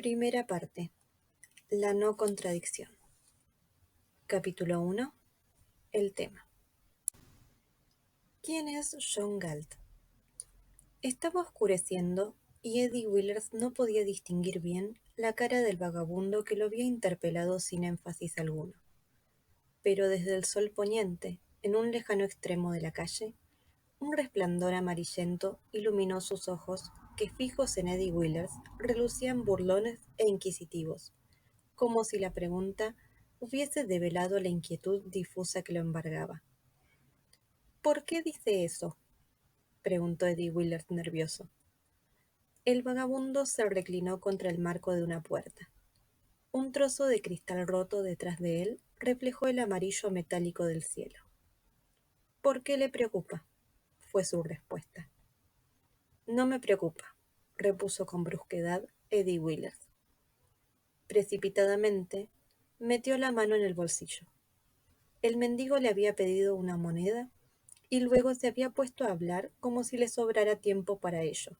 Primera parte. La no contradicción. Capítulo 1. El tema. ¿Quién es John Galt? Estaba oscureciendo y Eddie Willers no podía distinguir bien la cara del vagabundo que lo había interpelado sin énfasis alguno. Pero desde el sol poniente, en un lejano extremo de la calle, un resplandor amarillento iluminó sus ojos que, fijos en Eddie Willers, relucían burlones e inquisitivos, como si la pregunta hubiese develado la inquietud difusa que lo embargaba. ¿Por qué dice eso?, preguntó Eddie Willers nervioso. El vagabundo se reclinó contra el marco de una puerta. Un trozo de cristal roto detrás de él reflejó el amarillo metálico del cielo. ¿Por qué le preocupa?, fue su respuesta. No me preocupa, repuso con brusquedad Eddie Willers. Precipitadamente, metió la mano en el bolsillo. El mendigo le había pedido una moneda y luego se había puesto a hablar como si le sobrara tiempo para ello.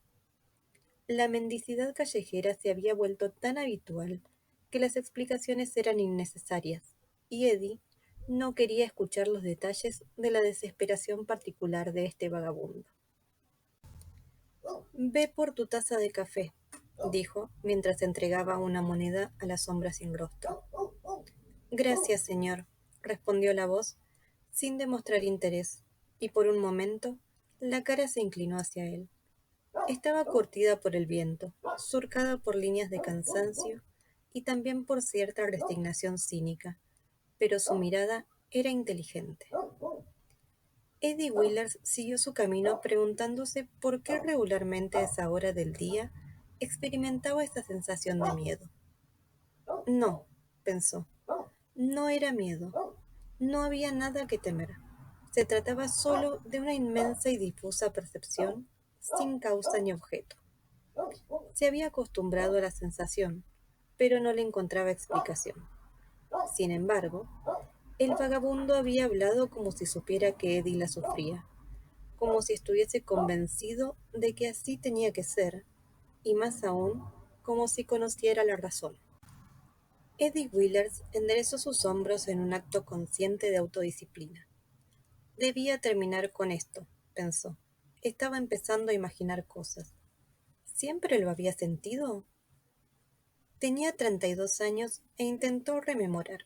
La mendicidad callejera se había vuelto tan habitual que las explicaciones eran innecesarias, y Eddie no quería escuchar los detalles de la desesperación particular de este vagabundo. Ve por tu taza de café, dijo, mientras entregaba una moneda a la sombra sin rostro. Gracias, señor, respondió la voz, sin demostrar interés, y por un momento la cara se inclinó hacia él. Estaba curtida por el viento, surcada por líneas de cansancio y también por cierta resignación cínica, pero su mirada era inteligente. Eddie Willers siguió su camino preguntándose por qué regularmente a esa hora del día experimentaba esa sensación de miedo. No, pensó, no era miedo. No había nada que temer. Se trataba solo de una inmensa y difusa percepción sin causa ni objeto. Se había acostumbrado a la sensación, pero no le encontraba explicación. Sin embargo, el vagabundo había hablado como si supiera que Eddie la sufría, como si estuviese convencido de que así tenía que ser, y más aún, como si conociera la razón. Eddie Willers enderezó sus hombros en un acto consciente de autodisciplina. Debía terminar con esto, pensó. Estaba empezando a imaginar cosas. ¿Siempre lo había sentido? Tenía 32 años e intentó rememorar.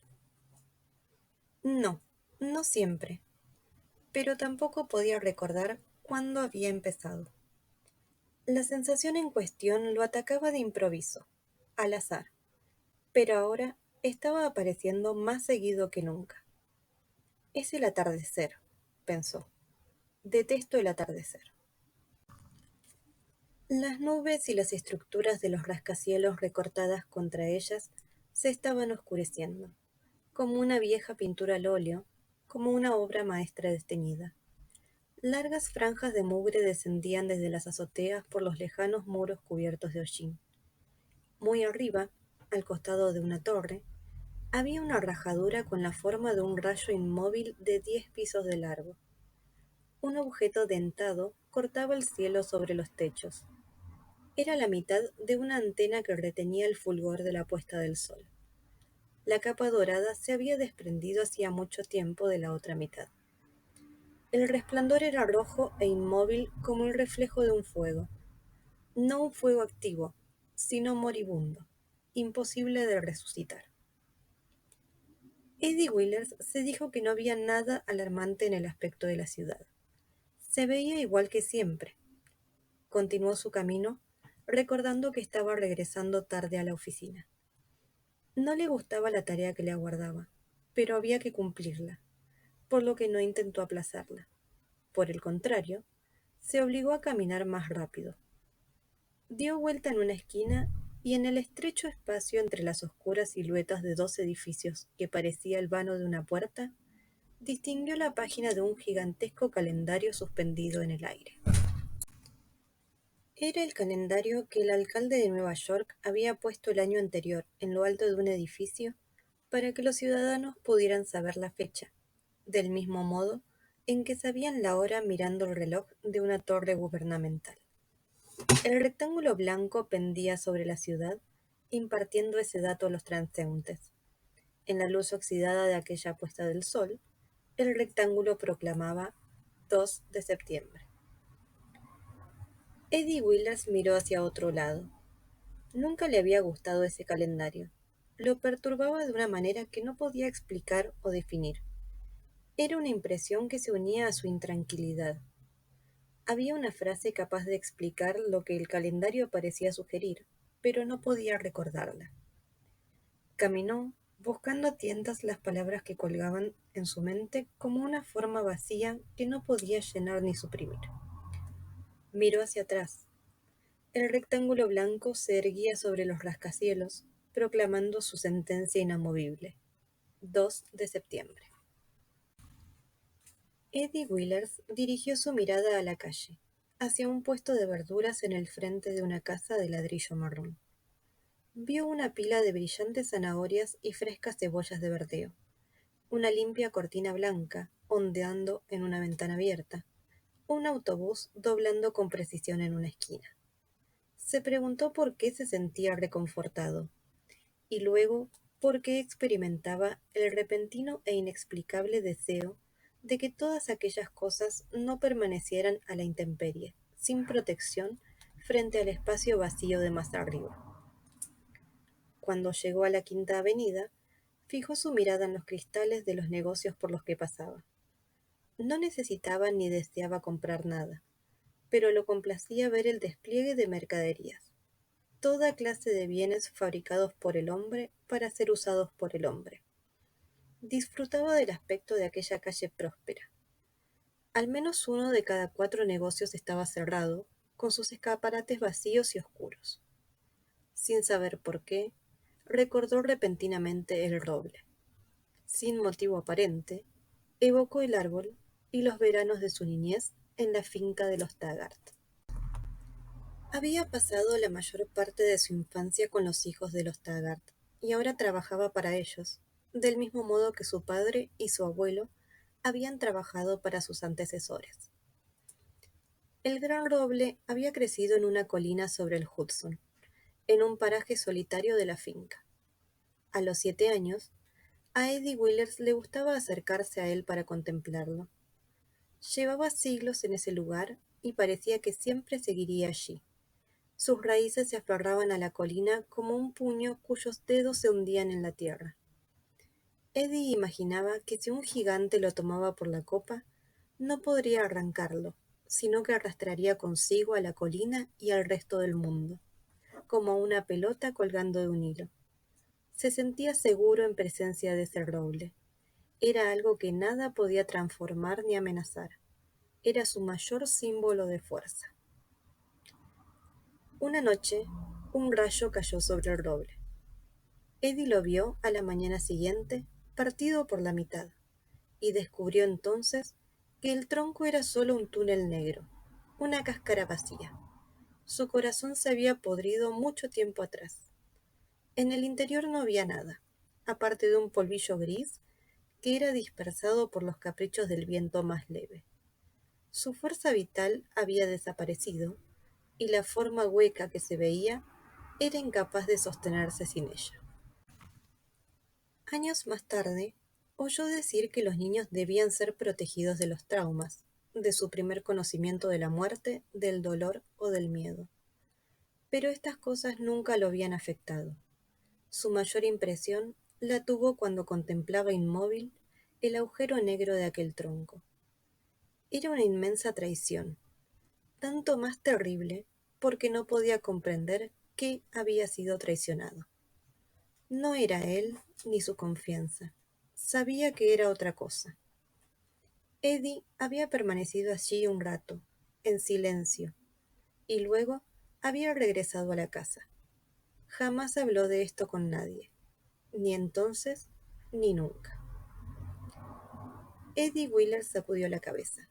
No, no siempre, pero tampoco podía recordar cuándo había empezado. La sensación en cuestión lo atacaba de improviso, al azar, pero ahora estaba apareciendo más seguido que nunca. Es el atardecer, pensó. Detesto el atardecer. Las nubes y las estructuras de los rascacielos recortadas contra ellas se estaban oscureciendo, como una vieja pintura al óleo, como una obra maestra desteñida. Largas franjas de mugre descendían desde las azoteas por los lejanos muros cubiertos de hollín. Muy arriba, al costado de una torre, había una rajadura con la forma de un rayo inmóvil de 10 pisos de largo. Un objeto dentado cortaba el cielo sobre los techos. Era la mitad de una antena que retenía el fulgor de la puesta del sol. La capa dorada se había desprendido hacía mucho tiempo de la otra mitad. El resplandor era rojo e inmóvil como el reflejo de un fuego. No un fuego activo, sino moribundo, imposible de resucitar. Eddie Willers se dijo que no había nada alarmante en el aspecto de la ciudad. Se veía igual que siempre. Continuó su camino, recordando que estaba regresando tarde a la oficina. No le gustaba la tarea que le aguardaba, pero había que cumplirla, por lo que no intentó aplazarla. Por el contrario, se obligó a caminar más rápido. Dio vuelta en una esquina y en el estrecho espacio entre las oscuras siluetas de 2 edificios que parecía el vano de una puerta, distinguió la página de un gigantesco calendario suspendido en el aire. Era el calendario que el alcalde de Nueva York había puesto el año anterior en lo alto de un edificio para que los ciudadanos pudieran saber la fecha, del mismo modo en que sabían la hora mirando el reloj de una torre gubernamental. El rectángulo blanco pendía sobre la ciudad impartiendo ese dato a los transeúntes. En la luz oxidada de aquella puesta del sol, el rectángulo proclamaba 2 de septiembre. Eddie Willers miró hacia otro lado. Nunca le había gustado ese calendario. Lo perturbaba de una manera que no podía explicar o definir. Era una impresión que se unía a su intranquilidad. Había una frase capaz de explicar lo que el calendario parecía sugerir, pero no podía recordarla. Caminó, buscando a tientas las palabras que colgaban en su mente como una forma vacía que no podía llenar ni suprimir. Miró hacia atrás. El rectángulo blanco se erguía sobre los rascacielos, proclamando su sentencia inamovible. 2 de septiembre. Eddie Willers dirigió su mirada a la calle, hacia un puesto de verduras en el frente de una casa de ladrillo marrón. Vio una pila de brillantes zanahorias y frescas cebollas de verdeo, una limpia cortina blanca ondeando en una ventana abierta, un autobús doblando con precisión en una esquina. Se preguntó por qué se sentía reconfortado, y luego por qué experimentaba el repentino e inexplicable deseo de que todas aquellas cosas no permanecieran a la intemperie, sin protección, frente al espacio vacío de más arriba. Cuando llegó a la Quinta Avenida, fijó su mirada en los cristales de los negocios por los que pasaba. No necesitaba ni deseaba comprar nada, pero lo complacía ver el despliegue de mercaderías, toda clase de bienes fabricados por el hombre para ser usados por el hombre. Disfrutaba del aspecto de aquella calle próspera. Al menos uno de cada 4 negocios estaba cerrado, con sus escaparates vacíos y oscuros. Sin saber por qué, recordó repentinamente el roble. Sin motivo aparente, evocó el árbol y los veranos de su niñez en la finca de los Taggart. Había pasado la mayor parte de su infancia con los hijos de los Taggart, y ahora trabajaba para ellos, del mismo modo que su padre y su abuelo habían trabajado para sus antecesores. El gran roble había crecido en una colina sobre el Hudson, en un paraje solitario de la finca. A los 7 años, a Eddie Willers le gustaba acercarse a él para contemplarlo. Llevaba siglos en ese lugar y parecía que siempre seguiría allí. Sus raíces se aferraban a la colina como un puño cuyos dedos se hundían en la tierra. Eddie imaginaba que si un gigante lo tomaba por la copa, no podría arrancarlo, sino que arrastraría consigo a la colina y al resto del mundo, como una pelota colgando de un hilo. Se sentía seguro en presencia de ese roble. Era algo que nada podía transformar ni amenazar. Era su mayor símbolo de fuerza. Una noche, un rayo cayó sobre el roble. Eddie lo vio a la mañana siguiente, partido por la mitad, y descubrió entonces que el tronco era solo un túnel negro, una cáscara vacía. Su corazón se había podrido mucho tiempo atrás. En el interior no había nada, aparte de un polvillo gris que era dispersado por los caprichos del viento más leve. Su fuerza vital había desaparecido, y la forma hueca que se veía era incapaz de sostenerse sin ella. Años más tarde, oyó decir que los niños debían ser protegidos de los traumas, de su primer conocimiento de la muerte, del dolor o del miedo. Pero estas cosas nunca lo habían afectado. Su mayor impresión la tuvo cuando contemplaba inmóvil el agujero negro de aquel tronco. Era una inmensa traición, tanto más terrible porque no podía comprender qué había sido traicionado. No era él ni su confianza. Sabía que era otra cosa. Eddie había permanecido allí un rato, en silencio, y luego había regresado a la casa. Jamás habló de esto con nadie, ni entonces ni nunca. Eddie Wheeler sacudió la cabeza,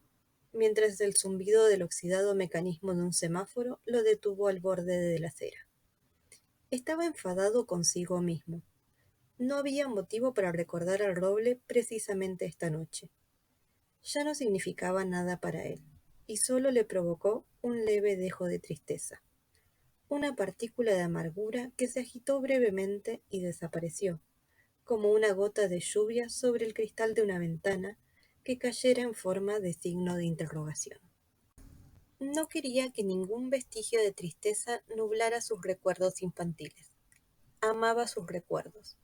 mientras el zumbido del oxidado mecanismo de un semáforo lo detuvo al borde de la acera. Estaba enfadado consigo mismo. No había motivo para recordar al roble precisamente esta noche. Ya no significaba nada para él, y solo le provocó un leve dejo de tristeza. una partícula de amargura que se agitó brevemente y desapareció, como una gota de lluvia sobre el cristal de una ventana que cayera en forma de signo de interrogación. No quería que ningún vestigio de tristeza nublara sus recuerdos infantiles. Amaba sus recuerdos.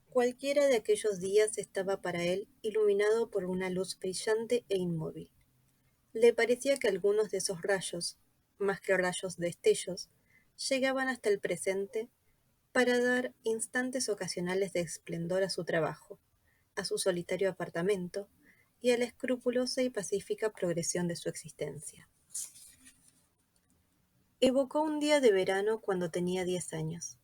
Cualquiera de aquellos días estaba para él iluminado por una luz brillante e inmóvil. Le parecía que algunos de esos rayos, más que rayos destellos, llegaban hasta el presente para dar instantes ocasionales de esplendor a su trabajo, a su solitario apartamento y a la escrupulosa y pacífica progresión de su existencia. Evocó un día de verano cuando tenía 10 años.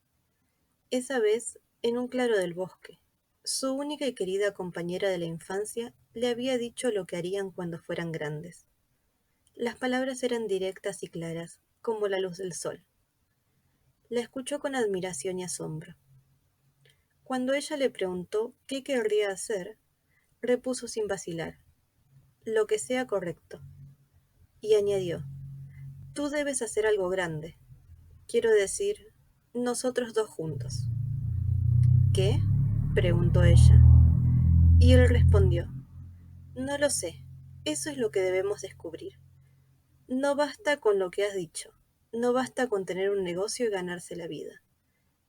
Esa vez, en un claro del bosque, su única y querida compañera de la infancia le había dicho lo que harían cuando fueran grandes. Las palabras eran directas y claras, como la luz del sol. La escuchó con admiración y asombro. Cuando ella le preguntó qué querría hacer, repuso sin vacilar: lo que sea correcto. Y añadió: tú debes hacer algo grande. Quiero decir, nosotros dos juntos. ¿Qué? Preguntó ella. Y él respondió: no lo sé. Eso es lo que debemos descubrir. No basta con lo que has dicho. No basta con tener un negocio y ganarse la vida.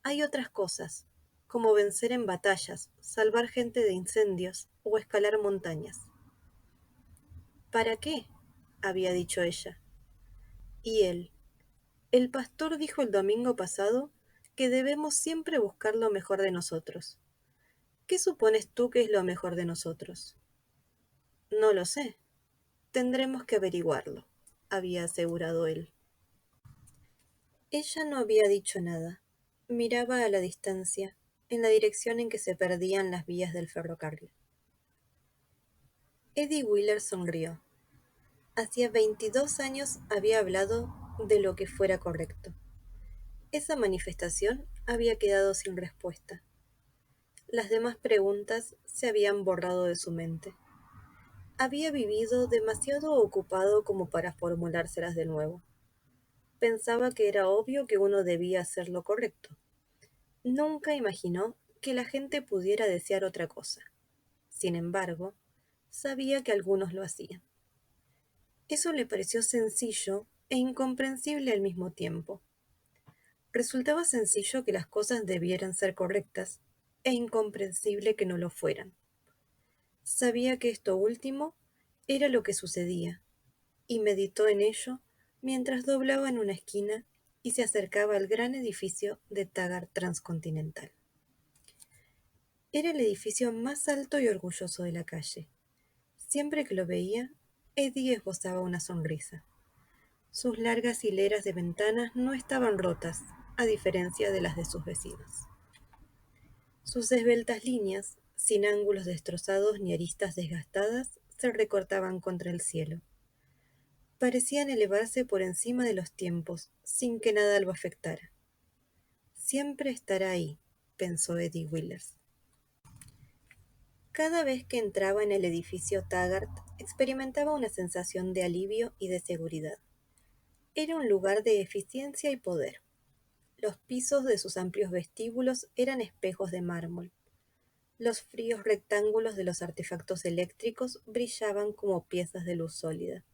Hay otras cosas, como vencer en batallas, salvar gente de incendios o escalar montañas. ¿Para qué? Había dicho ella. Y él: el pastor dijo el domingo pasado que debemos siempre buscar lo mejor de nosotros. ¿Qué supones tú que es lo mejor de nosotros? No lo sé. Tendremos que averiguarlo, había asegurado él. Ella no había dicho nada. Miraba a la distancia, en la dirección en que se perdían las vías del ferrocarril. Eddie Wheeler sonrió. Hacía 22 años había hablado de lo que fuera correcto. Esa manifestación había quedado sin respuesta. Las demás preguntas se habían borrado de su mente. Había vivido demasiado ocupado como para formulárselas de nuevo. Pensaba que era obvio que uno debía hacer lo correcto. Nunca imaginó que la gente pudiera desear otra cosa. Sin embargo, sabía que algunos lo hacían. Eso le pareció sencillo e incomprensible al mismo tiempo. Resultaba sencillo que las cosas debieran ser correctas e incomprensible que no lo fueran. Sabía que esto último era lo que sucedía, y meditó en ello mientras doblaba en una esquina y se acercaba al gran edificio de Taggart Transcontinental. Era el edificio más alto y orgulloso de la calle. Siempre que lo veía, Eddie esbozaba una sonrisa. Sus largas hileras de ventanas no estaban rotas, a diferencia de las de sus vecinos. Sus esbeltas líneas, sin ángulos destrozados ni aristas desgastadas, se recortaban contra el cielo. Parecían elevarse por encima de los tiempos, sin que nada lo afectara. Siempre estará ahí, pensó Eddie Willers. Cada vez que entraba en el edificio Taggart, experimentaba una sensación de alivio y de seguridad. Era un lugar de eficiencia y poder. Los pisos de sus amplios vestíbulos eran espejos de mármol. Los fríos rectángulos de los artefactos eléctricos brillaban como piezas de luz sólida.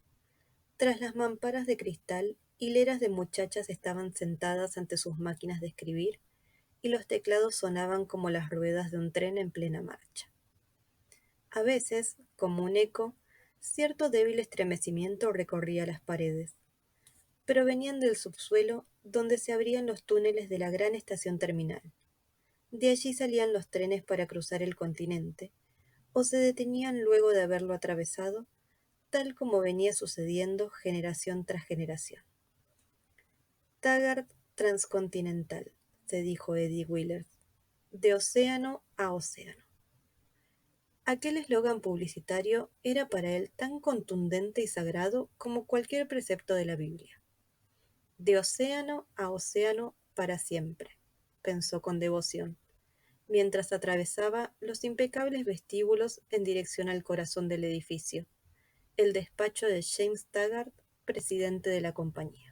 Tras las mamparas de cristal, hileras de muchachas estaban sentadas ante sus máquinas de escribir y los teclados sonaban como las ruedas de un tren en plena marcha. A veces, como un eco, cierto débil estremecimiento recorría las paredes. Provenían del subsuelo, donde se abrían los túneles de la gran estación terminal. De allí salían los trenes para cruzar el continente, o se detenían luego de haberlo atravesado, tal como venía sucediendo generación tras generación. Taggart Transcontinental, se dijo Eddie Willers, de océano a océano. Aquel eslogan publicitario era para él tan contundente y sagrado como cualquier precepto de la Biblia. De océano a océano para siempre, pensó con devoción, mientras atravesaba los impecables vestíbulos en dirección al corazón del edificio, el despacho de James Taggart, presidente de la compañía.